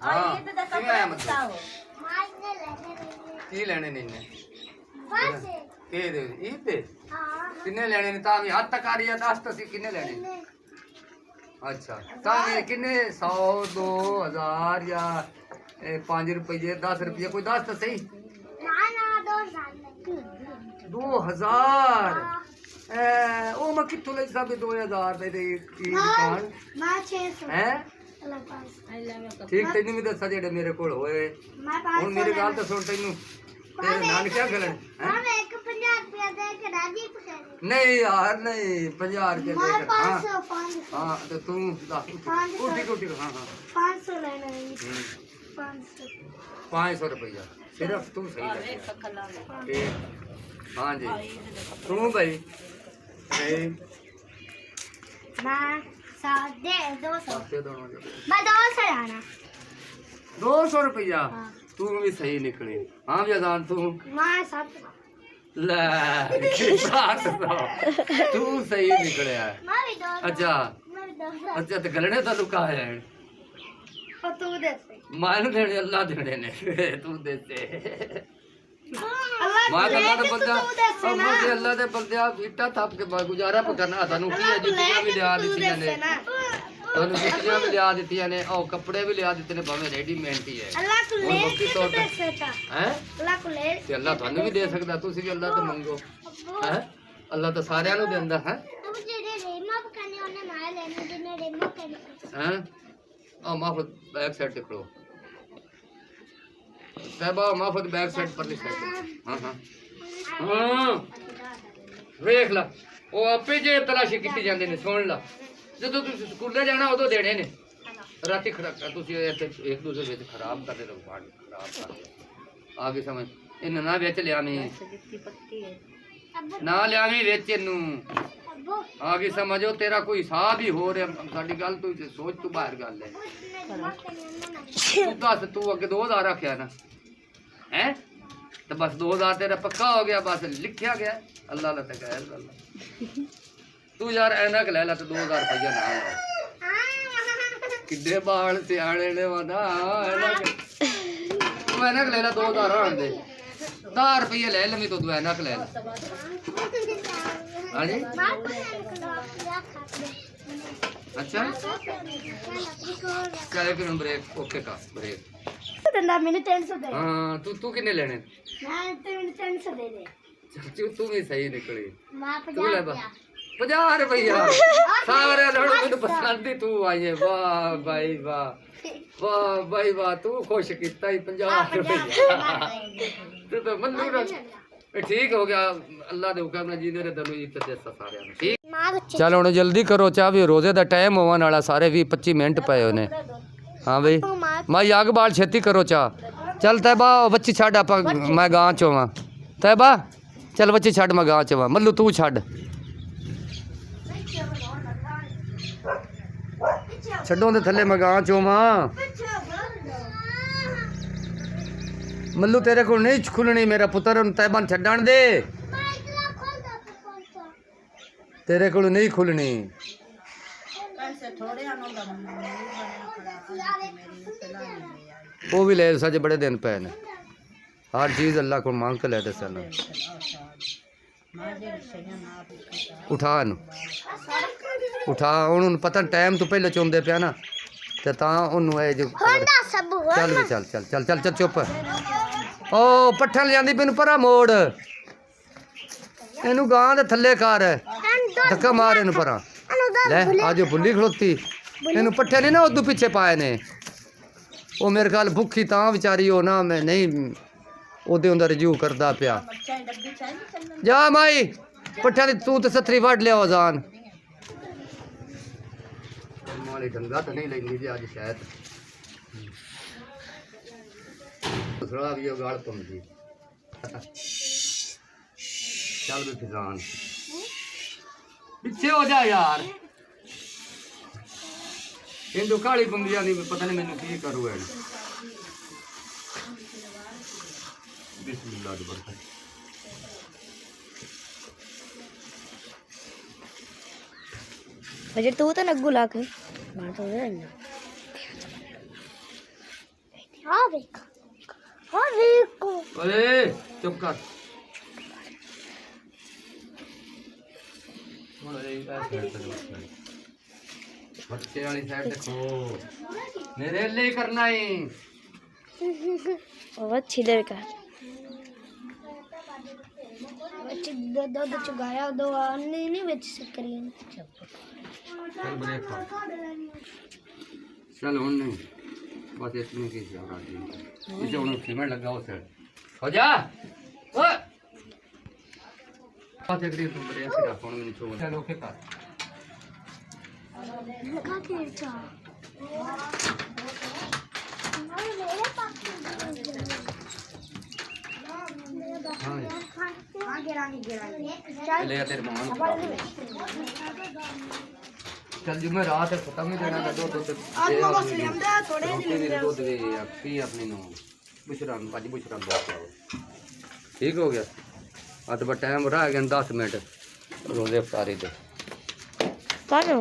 हाँ की लेने नहीं किन्ने लेने ने तां हद तक आ रही है 10 तो किन्ने लेने अच्छा तां किन्ने 100 2000 या 5 रुपये 10 रुपये कोई 10 तो सही 2000 ओ मैं कितों ले सब 2000 दे की दुकान मैं 600 हैं ठीक तेन भी दसा जेडे मेरे को होए हुन मेरी गल तो सुन तेन तेरे नान क्या गलन हम एक 50 रुपया दे के राजी पकड़ नहीं यार नहीं 50 रुपये दे कर 500 हां तो तू उठी उठी हां हां 500 लेना है 500 रुपया सिर्फ तू सही लगे हाँ जी तू भाई मैं 200 मैं 200 आना 200 रुपया तू भी सही निकली हाँ भी अजान तू मैं 7 ले 700 तू सही निकले है मैं भी 200 अच्छा मैं भी 200 अच्छा तो गलने तो लुका है और तू देते मान देने अल्लाह देने ने तू देते अल्लाह मां अल्लाह दे बंदा तू देते अब ना मुझे अल्लाह दे बंदे इट्टा थप के गुजारा करना थानू की है जुत्तियां भी लिया दित्तियां ने थानू जुत्तियां भी लिया दित्तियां ने और कपड़े भी लिया दित्ते ने भावे रेडीमेड ही है अल्लाह को ले वक्ती तौर पे हैं अल्लाह को ले ते अल्लाह थानू भी दे सकदा तुसी भी अल्लाह तो मंगो हैं अल्लाह तो सारियां नु देंदा है अब जेडे रेमा पकाने ओने मार लेने जिने रेमा करने हैं आ माफत बैक साइड ते खड़ो तैबा माफत बैक साइड पर ली साइड हां हां हां वेख ला ओ आपे जे तलाशी कीती जांदे ने सुन ला ਜਦੋਂ ਤੁਸੀਂ ਸਕੂਲੇ ਜਾਣਾ ਉਦੋਂ ਦੇਣੇ ਨੇ ਰਾਤੀ ਖੜਾ ਤੁਸੀਂ ਇੱਥੇ ਇੱਕ ਦੂਸਰੇ ਵਿੱਚ ਖਰਾਬ ਕਰਦੇ ਰਹੋ ਪਾਣੀ ਖਰਾਬ ਕਰਦੇ ਆਗੇ ਸਮਝ ਇਹਨਾਂ ਨਾ ਵਿੱਚ ਲਿਆਵੀਂ ਨਾ ਲਿਆਵੀਂ ਵਿੱਚ ਇਹਨੂੰ ਆਗੇ ਸਮਝੋ ਤੇਰਾ ਕੋਈ ਹਿਸਾਬ ਹੀ ਹੋ ਰਿਹਾ ਸਾਡੀ ਗੱਲ ਤੂੰ ਸੋਚ ਤੂੰ ਬਾਹਰ ਗੱਲ ਹੈ ਤੂੰ ਦੱਸ ਤੂੰ ਅੱਗੇ 2000 ਰੱਖਿਆ ਨਾ ਹੈ तो बस 2000 तेरा पक्का हो गया बस लिखा गया अल्लाह अल्लाह तक है अल्लाह तू यार ऐनक ले ला तो 2000 रुपया ना ला किड्डे बाल सियाने ने वादा ऐनक तू ऐनक ले ला 2000 आन दे 10 रुपये ले लमी तो तू ऐनक ले ला हां जी अच्छा चल एक ब्रेक ओके का ब्रेक दंदा मैंने 300 दे हां तू कितने लेने मैं तो 300 दे दे तू भी सही निकली मैं तू ले 50 50 रुपया सारे लड़ो मैंने पसंद ही तू आई है वाह भाई वाह तू खुश किता ही 50 रुपया तू तो मल्लू ना ठीक हो गया अल्लाह दे हुक्म नाल जीदे रे तनु इज्जत दे सारे ने ठीक चल हुन जल्दी करो चाह भी रोजे दा टाइम होवन वाला सारे 20-25 मिनट पए ने हाँ भाई माई आग बाल छेती करो चाह चल तैबा बच्ची छड़ आप मैं गां चोवा तैबा चल बच्ची छड़ मैं गां चोवा मल्लू तू छड़ छड्डों दे थल्ले मैं गां चोवा मल्लू तेरे को नहीं खुलनी मेरा पुत्र तैबा छड्डण दे तेरे को नहीं खुलनी वो भी ले सच बड़े दिन पे ने हर चीज अल्लाह को मांग के ले दे सन उठा नु उठा उन्होंने पता टाइम तो पहले चुनते पिया ना ते तां ओनू ए जो चल भी चल चल चल चल चल चुप ओ पट्ठा ले जांदी मैनू परा मोड़ इनू गां दे थल्ले कर धक्का मार इनू परा ले आज बुल्ली खड़ोती इनू पट्ठे नहीं ना उदू पीछे पाए ने वो मेरे ख्याल भुखी तां बेचारी हो ना मैं नहीं ओदे अंदर रजू करदा पिया जा माई पट्ठा दी तू तो 70 वड लिया अजान माली ढंगा तो नहीं लेंदी जी आज शायद थोड़ा भी गाल पमदी चल भी फिजान पीछे हो जा यार इंदू काली पंदिया नहीं पता नहीं मैंने की करूँ है बिस्मिल्लाह बरकत बजट तो होता नग्गू लाख बात हो रहा है ਦੇਖ ਹਾਂ ਦੇਖ ਓਏ ਚੁੱਪ ਕਰ ਬੱਚੇ ਵਾਲੀ ਸਾਈਡ ਦੇਖੋ ਮੇਰੇ ਲਈ ਕਰਨਾ ਹੀ ਉਹ ਛਿਲਰ ਕਰ ਵਿੱਚ ਦੁੱਧ ਚੁਗਾਇਆ ਦੋ ਨਹੀਂ ਵਿੱਚ ਸਕਰੀਨ चल ब्रेक चल हूं नहीं बस इतनी की जाना जी इसे उन्हें सीमेंट लगा उसे हो जा ओ बस एक दिन ब्रेक का फोन में छोड़ चल ओके कर लगा के चा मेरे पास हां हां गिरा ले तेरे मां चल जी मैं रात खत्म ही देना दो दो आज मैं बस ले आंदा थोड़े दिन ले दो दे पी अपनी नो बुशरा पाजी बुशरा बहुत ठीक हो गया अब तो टाइम रह गया 10 मिनट रोजे इफ्तारी ते करो